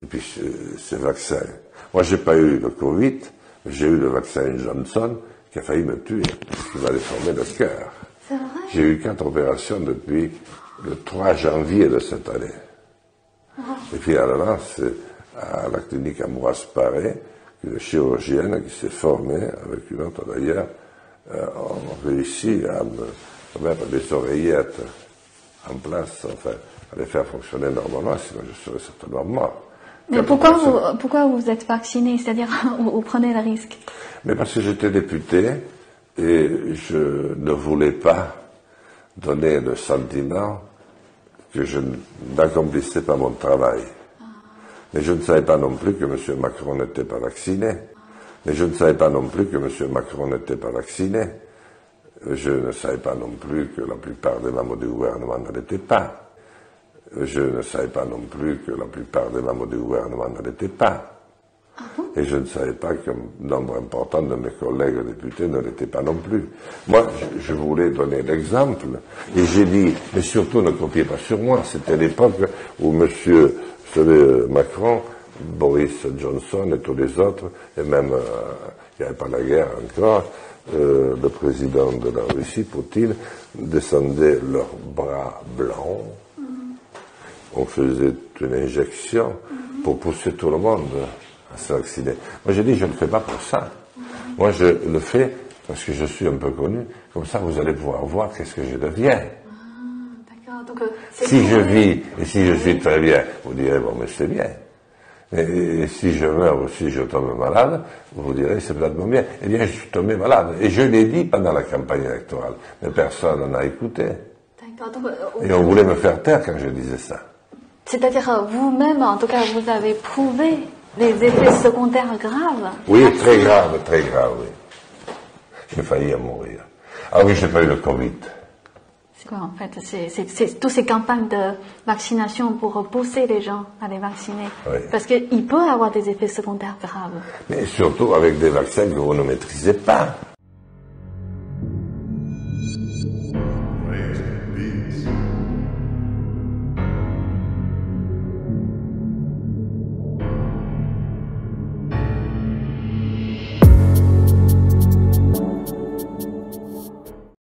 Et puis ces vaccins. Moi, j'ai pas eu le Covid, j'ai eu le vaccin Johnson qui a failli me tuer, parce qu'il m'a déformé le cœur. C'est vrai? J'ai eu 4 opérations depuis le 3 janvier de cette année. Oh. Et finalement, c'est à la clinique Ambroise Paré qu'une chirurgienne qui s'est formée, avec une autre d'ailleurs, ont réussi à me mettre des oreillettes en place, enfin, à les faire fonctionner normalement, sinon je serais certainement mort. Mais pourquoi vous êtes vacciné, c'est-à-dire vous prenez le risque? Mais parce que j'étais député et je ne voulais pas donner le sentiment que je n'accomplissais pas mon travail. Mais je ne savais pas non plus que M. Macron n'était pas vacciné. Mais je ne savais pas non plus que M. Macron n'était pas vacciné. Je ne savais pas non plus que la plupart des membres du gouvernement ne l'étaient pas. Je ne savais pas non plus que la plupart des membres du gouvernement ne l'étaient pas. Et je ne savais pas qu'un nombre important de mes collègues députés ne l'étaient pas non plus. Moi, je voulais donner l'exemple, et j'ai dit, mais surtout ne copiez pas sur moi. C'était l'époque où monsieur, vous savez, Macron, Boris Johnson et tous les autres, et même, il n'y avait pas la guerre encore, le président de la Russie, Poutine, descendait leurs bras blancs. On faisait une injection pour pousser tout le monde à se vacciner. Moi, j'ai dit, je ne le fais pas pour ça. Moi, je le fais parce que je suis un peu connu. Comme ça, vous allez pouvoir voir qu'est-ce que je deviens. D'accord. Donc, si je vis et si je suis très bien, vous direz, bon, mais c'est bien. Et si je meurs ou si je tombe malade, vous direz, c'est peut-être bien. Eh bien, je suis tombé malade. Et je l'ai dit pendant la campagne électorale. Mais personne n'en a écouté. D'accord. Donc, et on voulait me faire taire quand je disais ça. C'est-à-dire, vous-même, en tout cas, vous avez prouvé les effets secondaires graves? Oui, très graves, oui. J'ai failli en mourir. Ah oui, j'ai pas eu le Covid. C'est quoi, en fait? C'est toutes ces campagnes de vaccination pour pousser les gens à les vacciner. Oui. Parce qu'il peut avoir des effets secondaires graves. Mais surtout avec des vaccins que vous ne maîtrisez pas.